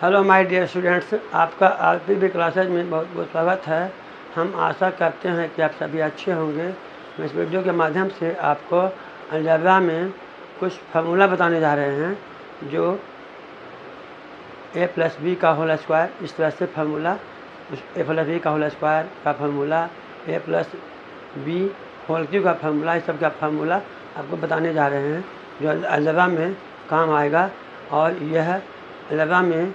Hello my dear students, आपका आरपीवी classes में बहुत बहुत स्वागत है। हम आशा करते हैं कि आप सभी अच्छे होंगे। मैं इस वीडियो के माध्यम से आपको अलजेब्रा में कुछ फार्मूला बताने जा रहे हैं जो a+b का होल स्क्वायर, इस तरह से फार्मूला a+b का होल स्क्वायर का फार्मूला, a+b होल क्यूब का फार्मूला, इस सब का फार्मूला आपको बताने जा रहे हैं जो अलजेब्रा में काम आएगा। और यह अलजेब्रा में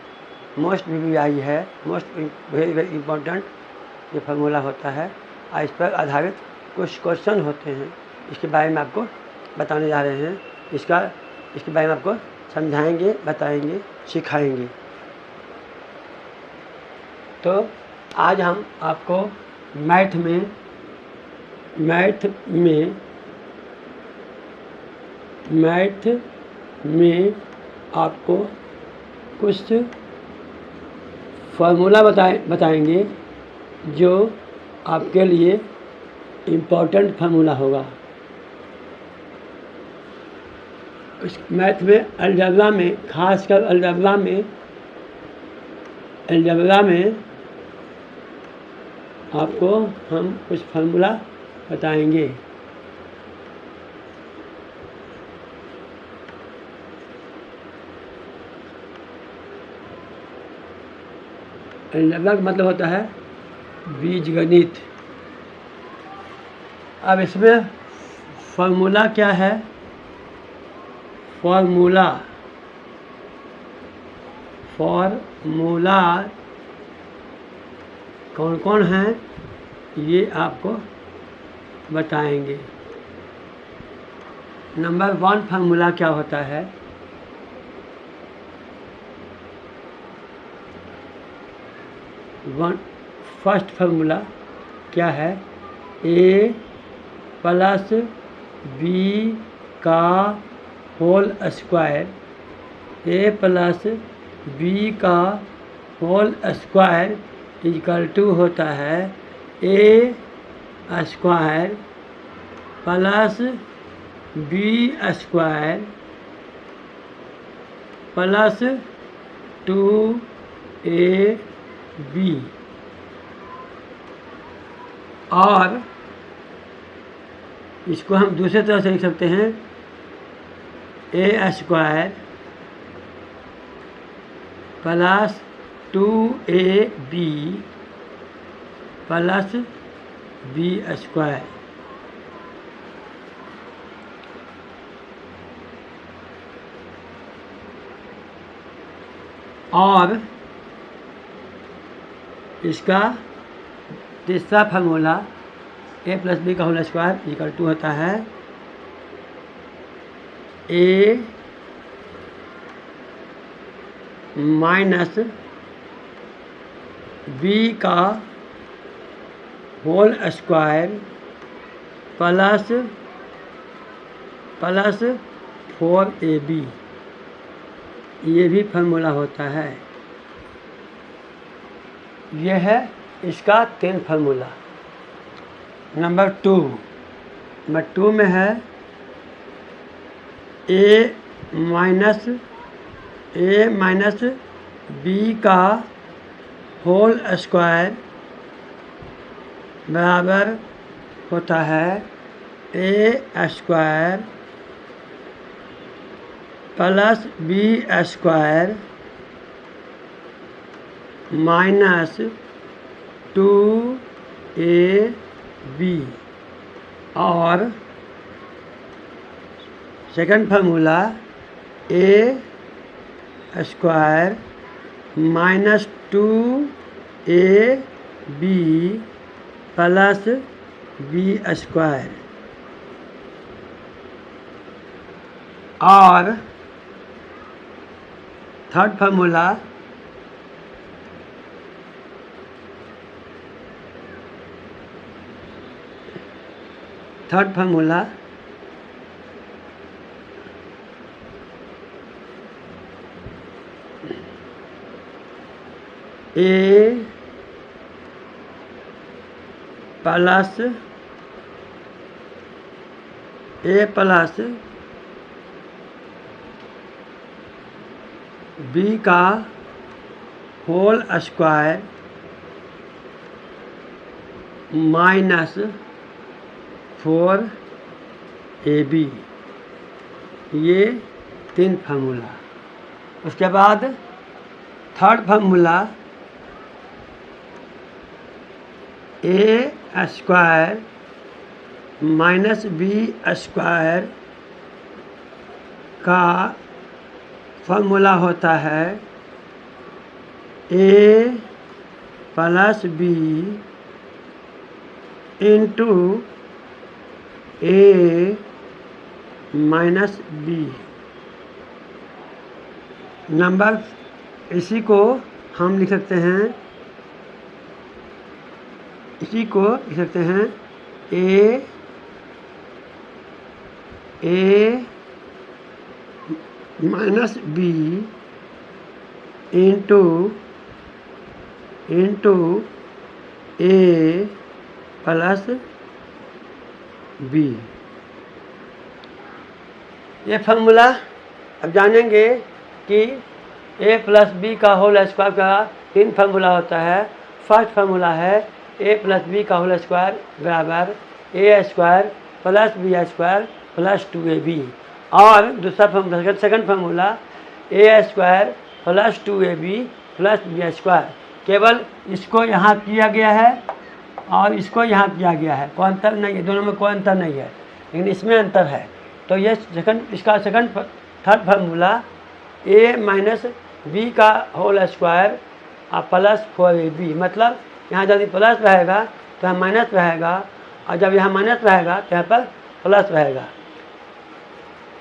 मोस्ट VBI है, मोस्ट वेरी वेरी इम्पोर्टेंट ये फार्मूला होता है। इस पर आधारित कुछ क्वेश्चन होते हैं, इसके बारे में आपको बताने जा रहे हैं। इसके बारे में आपको समझाएंगे, बताएंगे, सिखाएंगे। तो आज हम आपको मैथ में आपको कुछ फार्मूला बताएंगे जो आपके लिए इम्पोर्टेंट फार्मूला होगा। इस मैथ में अलजेब्रा में, खासकर अलजेब्रा में आपको हम कुछ फार्मूला बताएंगे। अलजेब्रा का मतलब होता है बीजगणित। अब इसमें फार्मूला क्या है? फार्मूला कौन कौन हैं ये आपको बताएंगे। नंबर 1 फार्मूला क्या होता है? फर्स्ट फार्मूला क्या है? a+b का होल स्क्वायर, a+b का होल स्क्वायर इक्वल टू होता है a square plus b square plus 2ab। और इसको हम दूसरे तरह से लिख सकते हैं a square plus 2ab plus b square. और इसका तीसरा फार्मूला a+b का होल स्क्वायर इक्वल टू होता है a माइनस b का होल स्क्वायर प्लस 4ab। ये भी फार्मूला होता है। यह है इसका 3 फार्मूला। नंबर 2 में है a माइनस b का होल स्क्वायर बराबर होता है a square plus b square minus 2ab। और second formula a square minus 2ab plus b square. और third formula a plus b का होल स्क्वायर माइनस 4ab, ये 3 फार्मूला। उसके बाद third formula a square minus b square का formula होता है a plus b into a minus b। Number इसी को हम लिख सकते हैं, इसी को लिख सकते हैं a minus b into a plus b। ये फार्मूला अब जानेंगे कि a प्लस बी का होल स्क्वायर का 3 फार्मूला होता है। फर्स्ट फार्मूला है a प्लस बी का होल स्क्वायर बराबर a square plus B square plus 2ab। और दूसरा formula, second formula a square plus 2ab plus B square. केवल इसको यहाँ किया गया है और इसको यहाँ किया गया है, कोई अंतर नहीं है, दोनों में कोई अंतर नहीं है, लेकिन इसमें अंतर है। तो ये इसका third formula a minus B का होल स्क्वायर और प्लस 4ab। मतलब यहाँ जब प्लस रहेगा तो यहाँ माइनस रहेगा, और जब यहाँ माइनस रहेगा तो यहाँ पर प्लस रहेगा,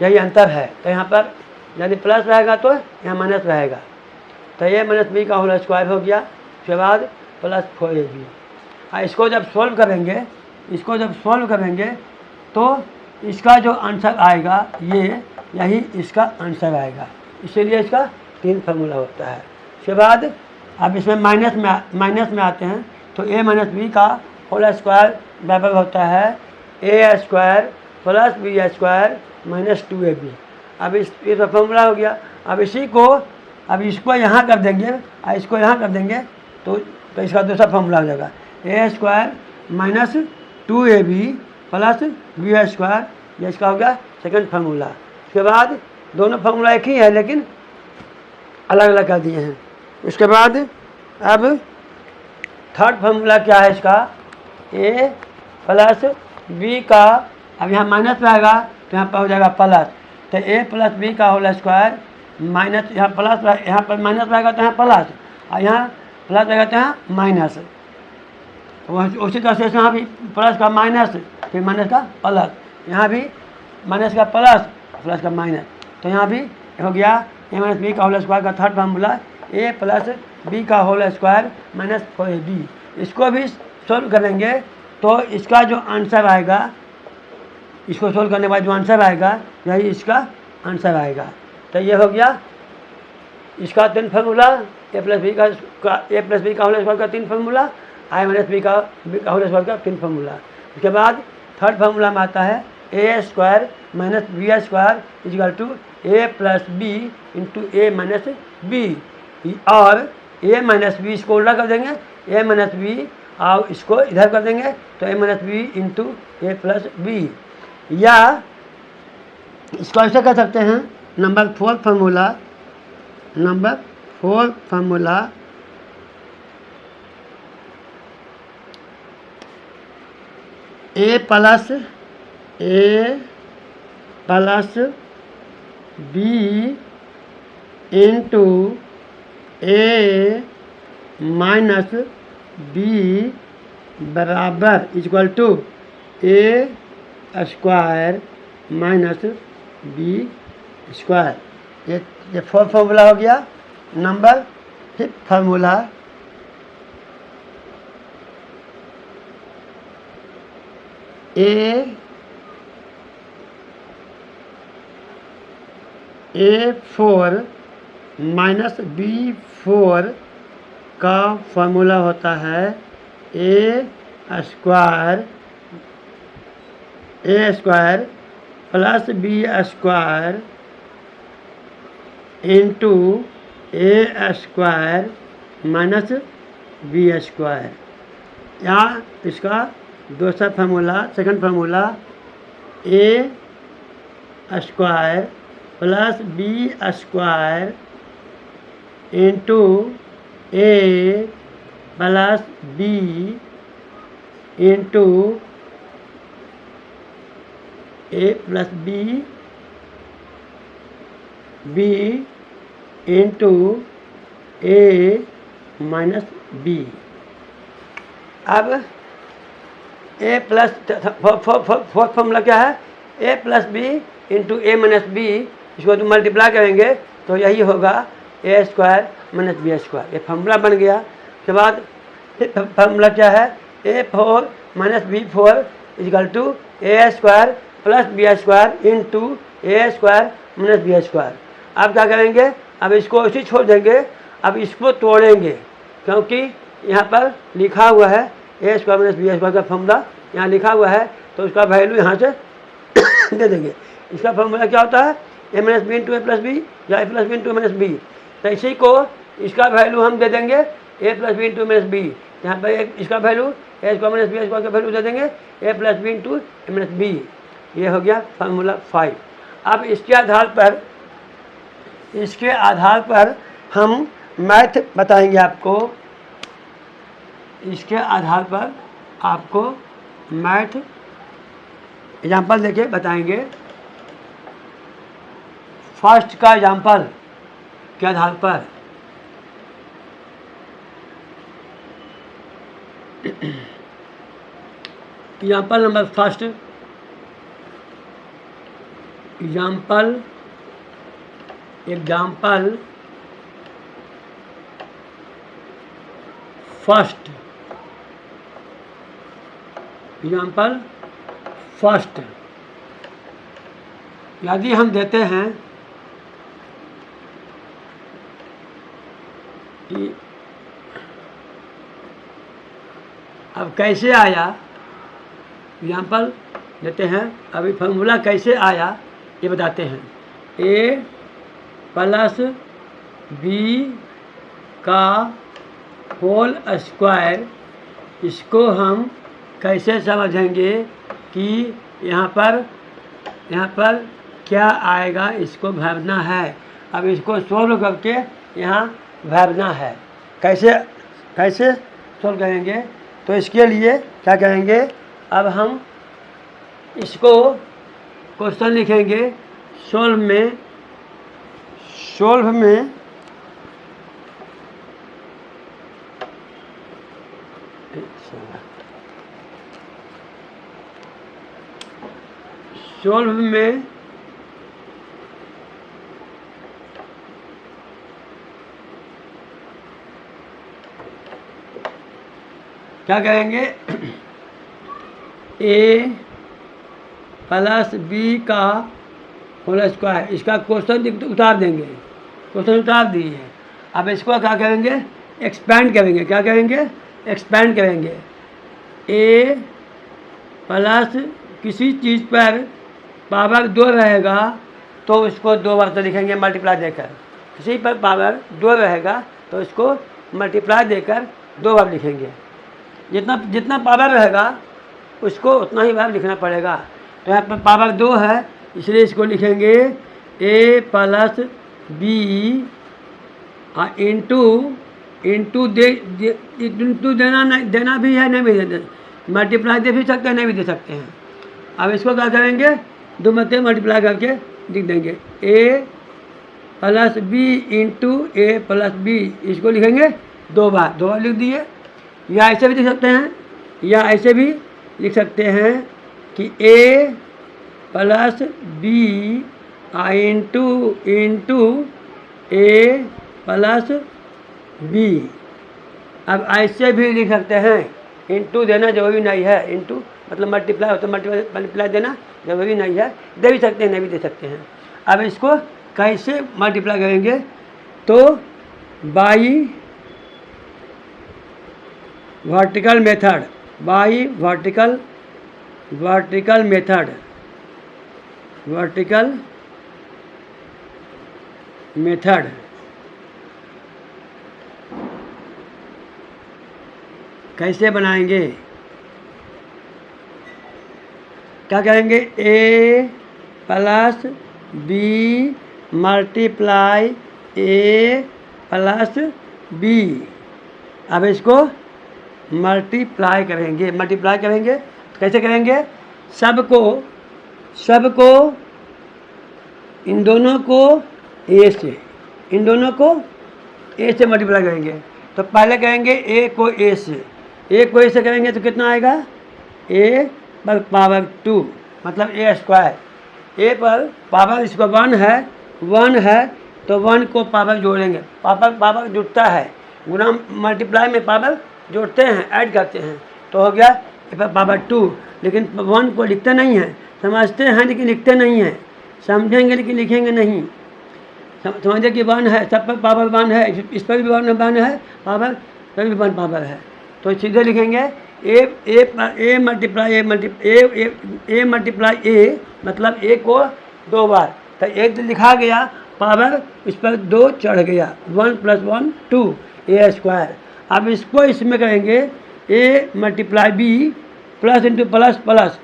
यही अंतर है। तो यहाँ पर यदि प्लस रहेगा तो यहाँ माइनस रहेगा। तो a माइनस बी का होल स्क्वायर हो गया, उसके बाद प्लस 4ab। इसको जब सोल्व करेंगे तो इसका जो आंसर आएगा यही इसका आंसर आएगा। इसीलिए इसका 3 फार्मूला होता है। उसके बाद अब इसमें माइनस में आते हैं, तो a माइनस बी का होल स्क्वायर बराबर होता है a square plus B square minus 2ab। अब ये तो फार्मूला हो गया। अब इसको यहाँ कर देंगे और इसको यहाँ कर देंगे तो इसका दूसरा फार्मूला हो जाएगा a square minus 2ab plus B square. ये इसका हो गया सेकंड फार्मूला। उसके बाद दोनों फार्मूला एक ही है लेकिन अलग अलग कर दिए हैं। उसके बाद अब थर्ड फार्मूला क्या है इसका, a प्लस बी का, अब यहाँ माइनस रहेगा तो यहाँ पर हो जाएगा प्लस। तो a प्लस बी का होल स्क्वायर माइनस, यहाँ प्लस, यहाँ पर माइनस रहेगा तो यहाँ प्लस, और यहाँ प्लस रहेगा तो यहाँ माइनस। उसी तरह से यहाँ भी प्लस का माइनस, फिर माइनस का प्लस, यहाँ भी माइनस का प्लस, प्लस का माइनस। तो यहाँ भी हो गया a माइनस बी का होल स्क्वायर का third formula a plus B का होल स्क्वायर माइनस 4ab। इसको भी सोल्व करेंगे तो इसका जो आंसर आएगा, इसको सोल्व करने के बाद जो आंसर आएगा यही इसका आंसर आएगा। तो ये हो गया इसका 3 फार्मूला, a प्लस बी का होल स्क्वायर का 3 फार्मूला, i माइनस बी का होल स्क्वायर का 3 फार्मूला। उसके बाद थर्ड फार्मूला में आता है a square minus B square equal to a plus B into a minus B. और a माइनस बी इसको उल्टा कर देंगे, a माइनस बी और इसको इधर कर देंगे तो a minus B into a plus B. या इसको ऐसे कर सकते हैं, number 4 formula a plus B into a minus B बराबर equal to a square minus B square. ये 4 फार्मूला हो गया। Number 5 formula a4 minus b4 का फार्मूला होता है a square plus B square into a square minus B square. यहाँ इसका दूसरा formula, second formula A square plus B square into A plus B into A plus B into A minus B. अब A plus fourth formula क्या है? A plus B into A minus B, इसको तो multiply करेंगे तो यही होगा A square minus B square. ये फार्मूला बन गया। उसके बाद फार्मूला क्या है? A four minus B four equal to A square plus B square into A square minus B square. अब क्या करेंगे? अब इसको ऐसे छोड़ देंगे। अब इसको तोड़ेंगे क्योंकि यहाँ पर लिखा हुआ है ए स्क्वायर माइनस बी स्क्वायर का फॉर्मूला यहाँ लिखा हुआ है, तो उसका वैल्यू यहाँ से दे देंगे। इसका फॉर्मूला क्या होता है? A minus B into A plus B या A plus B into A minus B. तो इसी को इसका वैल्यू हम दे देंगे A plus B into minus B. यहाँ पर इसका value A square minus B square का वैल्यू दे देंगे A plus B into A minus B. ये हो गया फार्मूला 5। अब इसके आधार पर हम मैथ बताएंगे आपको। इसके आधार पर आपको मैथ एग्जाम्पल देके बताएंगे। फर्स्ट का एग्जाम्पल के आधार पर example number first, example first, example first यदि हम देते हैं कि अब कैसे आया, एग्जाम्पल देते हैं, अभी फार्मूला कैसे आया ये बताते हैं। ए प्लस बी का होल स्क्वायर, इसको हम कैसे समझेंगे कि यहाँ पर क्या आएगा, इसको भावना है। अब इसको सोल्व करके यहाँ भावना है। कैसे सोल्व करेंगे? तो इसके लिए क्या करेंगे? अब हम इसको क्वेश्चन लिखेंगे सोल्व में सोल्व में क्या करेंगे? ए प्लस बी का होल स्क्वायर, इसका क्वेश्चन उतार देंगे, क्वेश्चन उतार दिए। अब इसको क्या करेंगे? एक्सपेंड करेंगे। क्या करेंगे? एक्सपेंड करेंगे। ए प्लस किसी चीज़ पर पावर 2 रहेगा तो उसको 2 बार से लिखेंगे मल्टीप्लाई देकर। किसी पर पावर 2 रहेगा तो इसको मल्टीप्लाई देकर 2 बार लिखेंगे। जितना पावर रहेगा उसको उतना ही बार लिखना पड़ेगा। तो यहाँ पर पावर 2 है इसलिए इसको लिखेंगे ए प्लस बी इंटू देना भी है, नहीं भी देना, मल्टीप्लाई दे भी सकते हैं, नहीं भी दे सकते हैं। अब इसको क्या करेंगे? 2 में मल्टीप्लाई करके लिख देंगे A plus B into A plus B, इसको लिखेंगे 2 बार लिख दिए। या ऐसे भी लिख सकते हैं, या ऐसे भी लिख सकते हैं कि ए plus B into A plus B. अब ऐसे भी लिख सकते हैं, इंटू देना जरूरी नहीं है, इंटू मतलब मल्टीप्लाई होता है, मल्टीप्लाई देना जरूरी नहीं है, दे भी सकते हैं, नहीं भी दे सकते हैं। अब इसको कैसे मल्टीप्लाई करेंगे? तो बाई वर्टिकल मेथड, कैसे बनाएंगे? क्या करेंगे? ए प्लस बी मल्टीप्लाई ए प्लस बी। अब इसको मल्टीप्लाई करेंगे। तो कैसे करेंगे? सबको इन दोनों को ए से मल्टीप्लाई करेंगे। तो पहले करेंगे ए को ए से करेंगे तो कितना आएगा? ए पर पावर 2 मतलब ए स्क्वायर। ए पर पावर इसको 1 है तो 1 को पावर जोड़ेंगे। पावर जुड़ता है, गुना मल्टीप्लाई में पावर जोड़ते हैं, ऐड करते हैं, तो हो गया ए पर पावर 2। लेकिन 1 को लिखते नहीं हैं, समझते हैं लेकिन लिखते नहीं हैं, समझेंगे लेकिन लिखेंगे नहीं। समझे कि 1 है, सब पर पावर 1 है, इस पर भी 1 है पावर, पर भी 1 पावर है, तो सीधे लिखेंगे ए मल्टीप्लाई ए मतलब ए को 2 बार, तो एक लिखा गया पावर इस पर 2 चढ़ गया, 1 + 1 2 ए स्क्वायर। अब इसको इसमें करेंगे A multiply B plus into plus plus.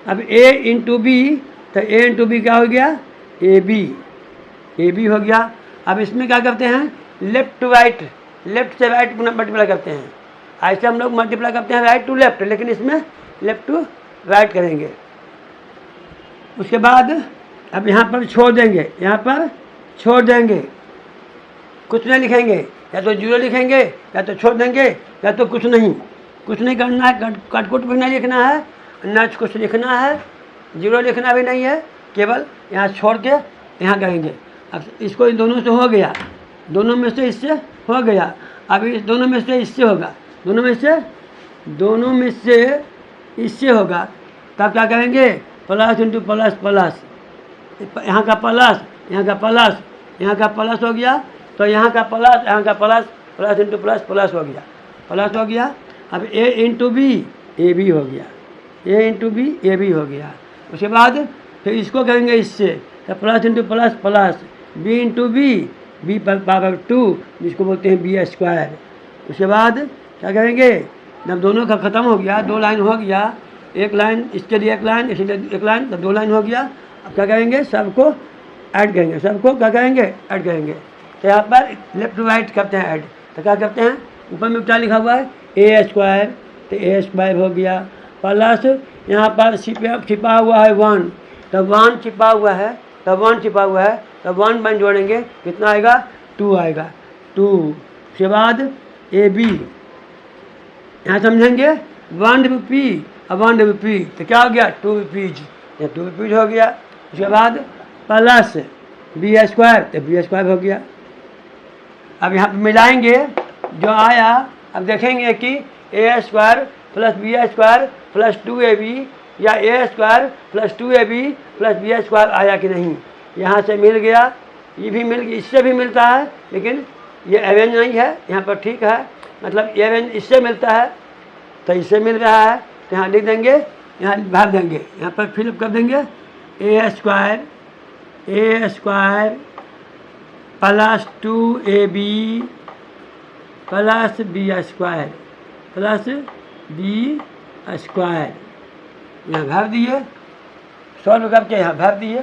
अब ए इंटू बी, तो ए इंटू बी क्या हो गया? ए बी हो गया। अब इसमें क्या करते हैं? लेफ्ट से राइट मल्टीप्लाई करते हैं। ऐसे हम लोग मल्टीप्लाई करते हैं राइट टू लेफ्ट, लेकिन इसमें लेफ्ट टू राइट करेंगे। उसके बाद अब यहाँ पर छोड़ देंगे, कुछ नहीं लिखेंगे, या तो 0 लिखेंगे या तो छोड़ देंगे या तो कुछ नहीं करना है, कटकुट भी नहीं लिखना है, ना कुछ लिखना है, 0 लिखना भी नहीं है, केवल यहाँ छोड़ के यहाँ करेंगे। अब इसको इन दोनों से हो गया, दोनों में से इससे हो गया, अब इस दोनों में से इससे होगा, दोनों में से इससे होगा, तब क्या करेंगे? प्लस इंटू प्लस, यहाँ का प्लस हो गया, तो यहाँ का प्लस इंटू प्लस हो गया। अब A into B A B हो गया, उसके बाद फिर इसको करेंगे इससे, तो plus into plus B into B पर पावर 2 जिसको बोलते हैं बी स्क्वायर। उसके बाद क्या करेंगे? जब दोनों का ख़त्म हो गया, 2 लाइन हो गया, एक लाइन इसके लिए, एक लाइन इसलिए एक लाइन, तो 2 लाइन हो गया। अब क्या करेंगे? सबको ऐड करेंगे, ऐड करेंगे। तो यहाँ पर लेफ्ट टू राइट करते हैं ऐड, तो क्या करते हैं? ऊपर में क्या लिखा हुआ है? ए स्क्वायर, तो ए स्क्वायर हो गया, प्लस यहाँ पर छिपा हुआ है 1, तो 1 छिपा हुआ है, तो 1 बन जोड़ेंगे, कितना आएगा? 2 आएगा, 2। उसके बाद ए बी, यहाँ समझेंगे 1 रुपी और 1 रुपी, तो क्या हो गया? 2 रुपीज, ये 2 रुपीज हो गया। उसके बाद प्लस बी स्क्वायर, तो बी स्क्वायर हो गया। अब यहाँ पर मिलाएंगे जो आया, अब देखेंगे कि A square plus B square plus 2ab या A square plus 2ab plus B square आया कि नहीं। यहाँ से मिल गया, ये भी मिल गया, इससे भी मिलता है, लेकिन ये एवेंज नहीं है, यहाँ पर ठीक है, मतलब एवेंज इससे मिलता है, तो इससे मिल रहा है, तो यहाँ लिख देंगे, यहाँ भर देंगे, यहाँ पर फिलअप कर देंगे A square plus 2ab plus B square यहाँ भर दिए, सॉल्व करके यहाँ भर दिए।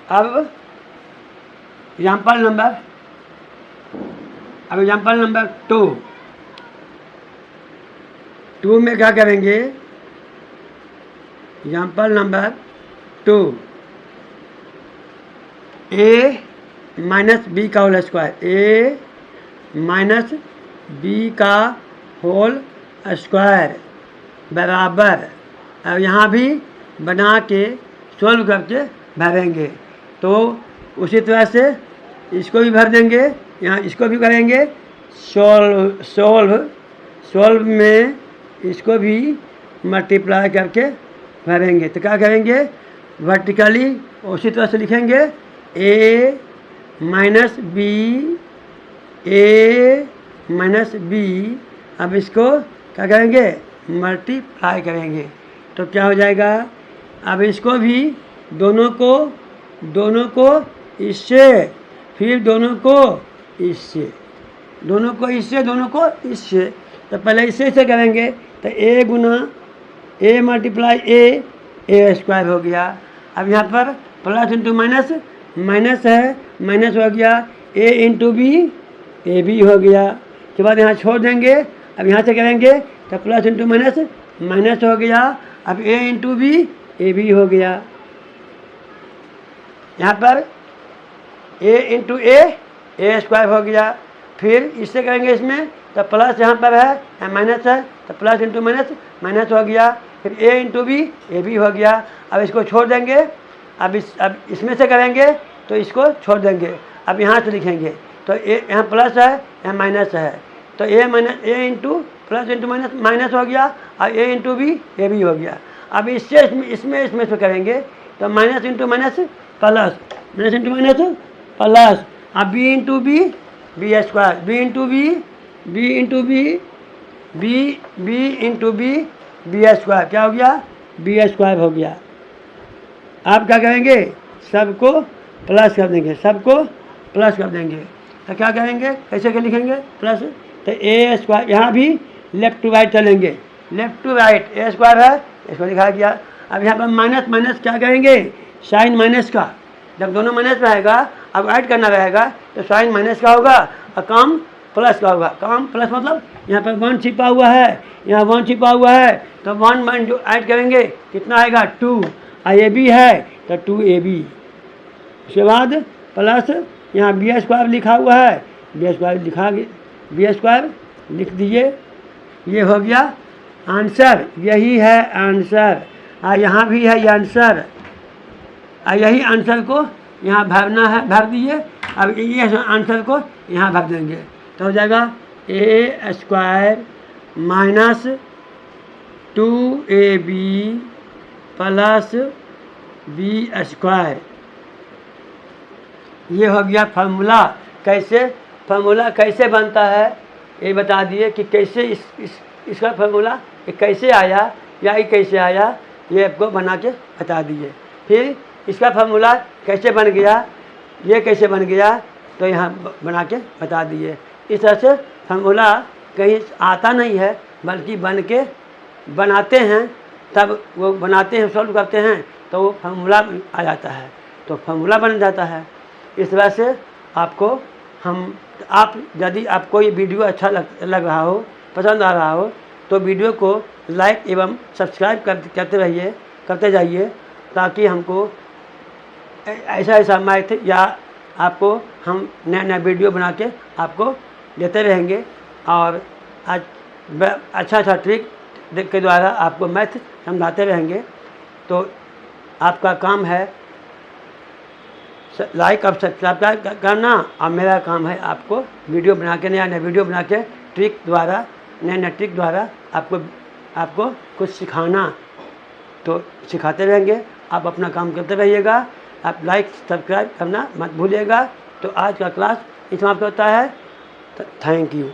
अब एग्जाम्पल नंबर 2 में क्या करेंगे? Example number 2, a minus B का whole square, a minus B का होल स्क्वायर बराबर, अब यहाँ भी बना के सोल्व करके भरेंगे, तो उसी तरह से इसको भी भर देंगे, यहाँ इसको भी करेंगे सोल्व में इसको भी मल्टीप्लाई करके भरेंगे। तो क्या करेंगे? वर्टिकली उसी तरह से लिखेंगे a माइनस बी, अब इसको क्या करेंगे? मल्टीप्लाई करेंगे, तो क्या हो जाएगा? अब इसको भी दोनों को इससे फिर दोनों को इससे, दोनों को इससे, दोनों को इससे। तो पहले इससे करेंगे तो ए गुना ए मल्टीप्लाई ए स्क्वायर हो गया। अब यहाँ पर प्लस इंटू माइनस, माइनस है, माइनस हो गया, ए इंटू बी, ए बी हो गया। उसके बाद यहाँ छोड़ देंगे। अब यहाँ से करेंगे तो प्लस इंटू माइनस, माइनस हो गया। अब A into B, A B हो गया। यहाँ पर ए इंटू ए स्क्वायर हो गया। फिर इससे करेंगे इसमें तो प्लस यहाँ पर है, माइनस है, तो प्लस इंटू माइनस, माइनस हो गया। फिर ए इंटू बी, ए बी हो गया। अब इसको छोड़ देंगे। अब इसमें से करेंगे तो इसको छोड़ देंगे। अब यहाँ से लिखेंगे तो ए यहाँ प्लस है, यहाँ माइनस है, तो A into plus into minus, minus हो गया। अब A into B, A B हो गया। अब इससे इसमें से करेंगे तो minus into minus plus, minus into minus plus. अब B into B, B square, B into B, B into B, B into B, B square. क्या हो गया? बी स्क्वायर हो गया। आप क्या करेंगे? सबको प्लस कर देंगे, सबको प्लस कर देंगे। तो क्या करेंगे, कैसे के लिखेंगे प्लस? तो ए स्क्वायर, यहाँ भी लेफ्ट टू राइट चलेंगे, left to right, A square है, इसको लिखा गया। अब यहाँ पर माइनस, माइनस क्या करेंगे? साइन माइनस का, जब दोनों माइनस में आएगा, अब ऐड करना रहेगा तो साइन माइनस का होगा और काम प्लस का होगा। काम प्लस मतलब यहाँ पर 1 छिपा हुआ है, यहाँ 1 छिपा हुआ है, तो 1 जो ऐड करेंगे कितना आएगा? 2। ए बी है तो 2ab। उसके बाद प्लस यहाँ बी स्क्वायर लिखा हुआ है, बी स्क्वायर लिखा, बी स्क्वायर लिख दीजिए। ये हो गया आंसर, यही है आंसर। यहाँ भी है ये आंसर, यही आंसर को यहाँ भरना है, भर दीजिए। अब ये आंसर को यहाँ भर देंगे तो हो जाएगा A square minus 2ab plus B square. ये हो गया फार्मूला। कैसे फार्मूला कैसे बनता है ये बता दिए कि कैसे इसका फार्मूला कैसे आया या ये कैसे आया, ये आपको बना के बता दिए। फिर इसका फार्मूला कैसे बन गया, ये कैसे बन गया, तो यहाँ बना के बता दिए। इस तरह से फार्मूला कहीं आता नहीं है, बल्कि बन के बनाते हैं, तब वो बनाते हैं, सॉल्व करते हैं तो वो फार्मूला आ जाता है, तो फार्मूला बन जाता है। इस तरह से आपको आप यदि आपको ये वीडियो अच्छा लग रहा हो, पसंद आ रहा हो, तो वीडियो को लाइक एवं सब्सक्राइब करते जाइए, ताकि हमको ऐसा मैथ या आपको हम नया वीडियो बना के आपको देते रहेंगे। और आज अच्छा ट्रिक के द्वारा आपको मैथ समझाते रहेंगे। तो आपका काम है लाइक और सब्सक्राइब करना, और मेरा काम है आपको वीडियो बना के, नया वीडियो बना के ट्रिक द्वारा, नए ट्रिक द्वारा आपको कुछ सिखाना। तो सिखाते रहेंगे, आप अपना काम करते रहिएगा। आप लाइक सब्सक्राइब करना मत भूलिएगा। तो आज का क्लास समाप्त होता है। Thank you.